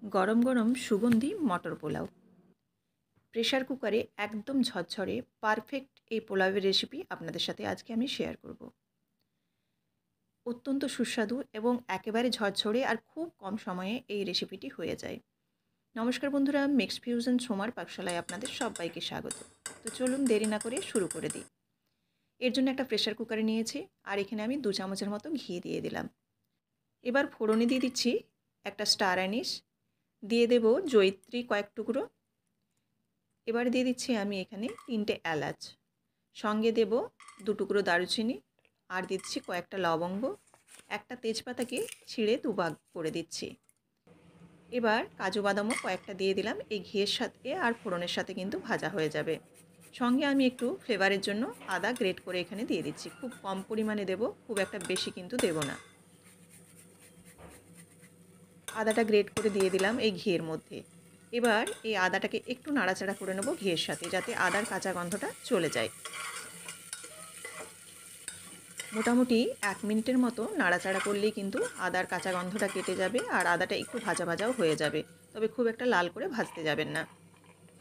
গরম গরম সুগন্ধি মটর পোলাও। প্রেশার কুকারে একদম ঝরঝরে পারফেক্ট এই পোলাওয়ের রেসিপি আপনাদের সাথে আজকে আমি শেয়ার করব। অত্যন্ত সুস্বাদু এবং একেবারে ঝরঝরে আর খুব কম সময়ে এই রেসিপিটি হয়ে যায়। নমস্কার বন্ধুরা, মিক্সড ফিউশন সোমার পাকশালায় আপনাদের সবাইকে স্বাগত। তো চলুন দেরি না করে শুরু করে দিই। এর জন্য একটা প্রেশার কুকারে নিয়েছি আর এখানে আমি 2 চামচের মতো ঘি দিয়ে দিলাম। এবার ফোড়নে দিয়ে দিচ্ছি একটা স্টার অ্যানিস, দিয়ে দেব জয়িত্রী কয়েক টুকরো। এবার দিয়ে দিচ্ছি আমি এখানে 3টে এলাচ, সঙ্গে দেব 2 টুকরো দারুচিনি, আর দিচ্ছি কয়েকটা লবঙ্গ, একটা তেজপাতাকে ছিঁড়ে দুভাগ করে দিচ্ছি। এবার কাজু বাদামও কয়েকটা দিয়ে দিলাম, এই ঘিয়ের সাথে আর ফোড়নের সাথে কিন্তু ভাজা হয়ে যাবে। সঙ্গে আমি একটু ফ্লেভারের জন্য আদা গ্রেট করে এখানে দিয়ে দিচ্ছি, খুব কম পরিমাণে দেব, খুব একটা বেশি কিন্তু দেব না। আদাটা গ্রেট করে দিয়ে দিলাম এই ঘিয়ের মধ্যে। এবার এই আদাটাকে একটু নাড়াচাড়া করে নেব ঘিয়ের সাথে, যাতে আদার কাঁচা গন্ধটা চলে যায়। মোটামুটি 1 মিনিটের মতো নাড়াচাড়া করলেই কিন্তু আদার কাঁচা গন্ধটা কেটে যাবে আর আদাটা একটু ভাজা ভাজাও হয়ে যাবে, তবে খুব একটা লাল করে ভাজতে যাবেন না।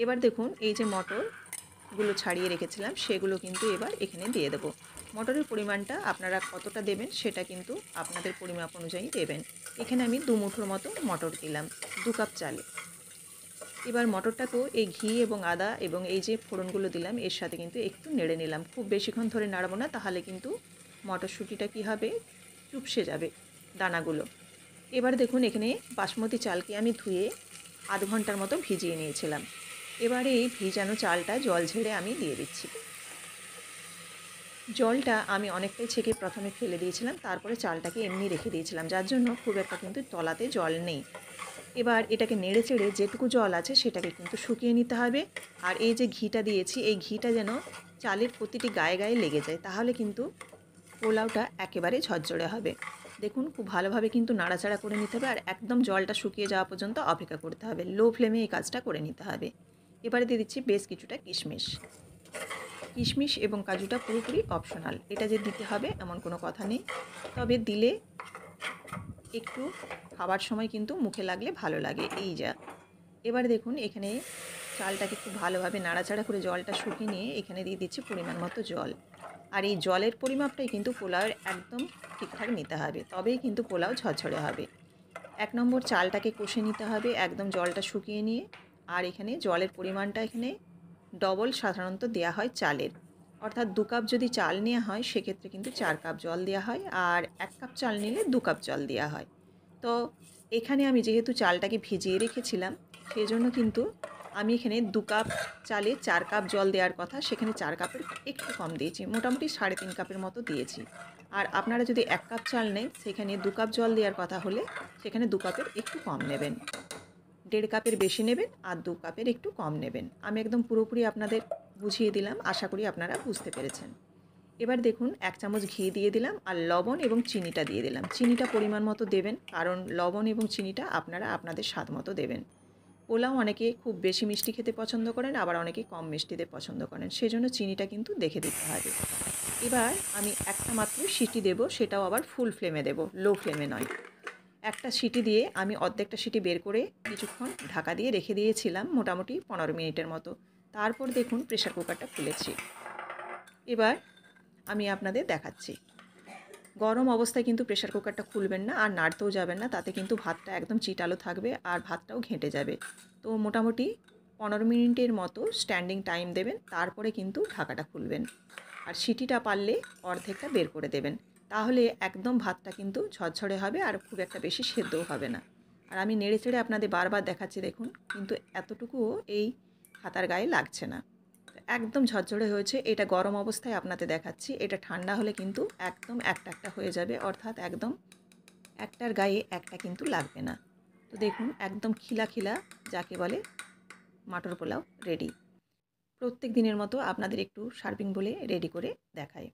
এবার দেখুন এই যে মটরগুলো ছাড়িয়ে রেখেছিলাম সেগুলো কিন্তু এবার এখানে দিয়ে দেবো। মটরের পরিমাণটা আপনারা কতটা দেবেন সেটা কিন্তু আপনাদের পরিমাপ অনুযায়ী দেবেন। এখানে আমি 2 মুঠোর মতো মটর দিলাম 2 কাপ চালে। এবার মটরটাকেও এই ঘি এবং আদা এবং এই যে ফোড়নগুলো দিলাম এর সাথে কিন্তু একটু নেড়ে নিলাম। খুব বেশিক্ষণ ধরে নাড়াবো না, তাহলে কিন্তু মটরশুঁটিটা কী হবে, চুপসে যাবে দানাগুলো। এবার দেখুন এখানে বাসমতি চালকে আমি ধুয়ে আধ ঘন্টার মতো ভিজিয়ে নিয়েছিলাম। এবারে এই ভিজানো চালটা জল ঝেড়ে আমি দিয়ে দিচ্ছি। জলটা আমি অনেকটাই ছেঁকে প্রথমে ফেলে দিয়েছিলাম, তারপরে চালটাকে এমনি রেখে দিয়েছিলাম, যার জন্য খুব একটা কিন্তু তলাতে জল নেই। এবার এটাকে নেড়ে চেড়ে যেটুকু জল আছে সেটাকে কিন্তু শুকিয়ে নিতে হবে। আর এই যে ঘিটা দিয়েছি এই ঘিটা যেন চালের প্রতিটি গায়ে গায়ে লেগে যায়, তাহলে কিন্তু পোলাওটা একেবারে ঝরঝরে হবে। দেখুন খুব ভালোভাবে কিন্তু নাড়াচাড়া করে নিতে হবে আর একদম জলটা শুকিয়ে যাওয়া পর্যন্ত অপেক্ষা করতে হবে। লো ফ্লেমে এই কাজটা করে নিতে হবে। এবারে দিয়ে দিচ্ছি বেশ কিছুটা কিশমিশ। কিশমিশ এবং কাজুটা পুরোপুরি অপশনাল, এটা যে দিতে হবে এমন কোনো কথা নেই, তবে দিলে একটু খাবার সময় কিন্তু মুখে লাগলে ভালো লাগে এই যা। এবার দেখুন এখানে চালটাকে খুব ভালোভাবে নাড়াচাড়া করে জলটা শুকিয়ে নিয়ে এখানে দিয়ে দিচ্ছি পরিমাণ মতো জল। আর এই জলের পরিমাপটাই কিন্তু পোলাওয়ের একদম ঠিকঠাক নিতে হবে, তবেই কিন্তু পোলাও ঝরঝরে হবে। 1 নম্বর চালটাকে কষে নিতে হবে একদম জলটা শুকিয়ে নিয়ে। আর এখানে জলের পরিমাণটা এখানে ডবল সাধারণত দেয়া হয় চালের, অর্থাৎ 2 কাপ যদি চাল নেওয়া হয় সেক্ষেত্রে কিন্তু 4 কাপ জল দেওয়া হয়, আর 1 কাপ চাল নিলে 2 কাপ জল দেওয়া হয়। তো এখানে আমি যেহেতু চালটাকে ভিজিয়ে রেখেছিলাম সেজন্য কিন্তু আমি এখানে 2 কাপ চালে 4 কাপ জল দেওয়ার কথা, সেখানে 4 কাপের একটু কম দিয়েছি, মোটামুটি 3.5 কাপের মতো দিয়েছি। আর আপনারা যদি 1 কাপ চাল নেন সেখানে 2 কাপ জল দেওয়ার কথা হলে সেখানে 2 কাপের একটু কম নেবেন, 1.5 কাপের বেশি নেবেন আর 2 কাপের একটু কম নেবেন। আমি একদম পুরোপুরি আপনাদের বুঝিয়ে দিলাম, আশা করি আপনারা বুঝতে পেরেছেন। এবার দেখুন 1 চামচ ঘি দিয়ে দিলাম আর লবণ এবং চিনিটা দিয়ে দিলাম। চিনিটা পরিমাণ মতো দেবেন, কারণ লবণ এবং চিনিটা আপনারা আপনাদের স্বাদ মতো দেবেন। পোলাও অনেকে খুব বেশি মিষ্টি খেতে পছন্দ করেন, আবার অনেকে কম মিষ্টিতে পছন্দ করেন, সেজন্য চিনিটা কিন্তু দেখে দিতে হবে। এবার আমি একটা মাত্র সিটি দেব, সেটাও আবার ফুল ফ্লেমে দেব, লো ফ্লেমে নয়। একটা সিটি দিয়ে আমি অর্ধেকটা সিটি বের করে কিছুক্ষণ ঢাকা দিয়ে রেখে দিয়েছিলাম, মোটামুটি 15 মিনিটের মতো। তারপর দেখুন প্রেশার কুকারটা খুলেছি। এবার আমি আপনাদের দেখাচ্ছি। গরম অবস্থায় কিন্তু প্রেশার কুকারটা খুলবেন না আর নাড়তেও যাবেন না, তাতে কিন্তু ভাতটা একদম চিটালো থাকবে আর ভাতটাও ঘেঁটে যাবে। তো মোটামুটি 15 মিনিটের মতো স্ট্যান্ডিং টাইম দেবেন, তারপরে কিন্তু ঢাকাটা খুলবেন। আর সিটিটা পারলে অর্ধেকটা বের করে দেবেন, তাহলে একদম ভাতটা কিন্তু ঝরঝরে হবে আর খুব একটা বেশি সেদ্ধও হবে না। আর আমি নেড়ে চেড়ে আপনাদের বারবার দেখাচ্ছি, দেখুন কিন্তু এতটুকুও এই হাতার গায়ে লাগছে না। একদম ঝরঝরে হয়েছে, এটা গরম অবস্থায় আপনাদের দেখাচ্ছি, এটা ঠান্ডা হলে কিন্তু একদম একটা একটা হয়ে যাবে, অর্থাৎ একদম একটার গায়ে একটা কিন্তু লাগবে না। তো দেখুন একদম খিলা খিলা যাকে বলে মটর পোলাও রেডি। প্রত্যেক দিনের মতো আপনাদের একটু সার্ভিং বলে রেডি করে দেখাই।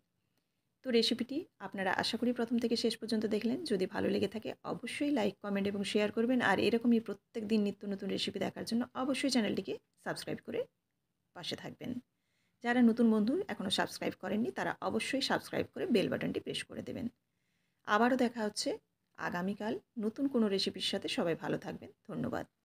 তো রেসিপিটি আপনারা আশা করি প্রথম থেকে শেষ পর্যন্ত দেখলেন। যদি ভালো লেগে থাকে অবশ্যই লাইক, কমেন্ট এবং শেয়ার করবেন। আর এরকমই প্রত্যেক দিন নিত্য নতুন রেসিপি দেখার জন্য অবশ্যই চ্যানেলটিকে সাবস্ক্রাইব করে পাশে থাকবেন। যারা নতুন বন্ধু এখনও সাবস্ক্রাইব করেননি তারা অবশ্যই সাবস্ক্রাইব করে বেল বাটনটি প্রেস করে দেবেন। আবারও দেখা হচ্ছে আগামীকাল নতুন কোনো রেসিপির সাথে সবাই ভালো থাকবেন। ধন্যবাদ।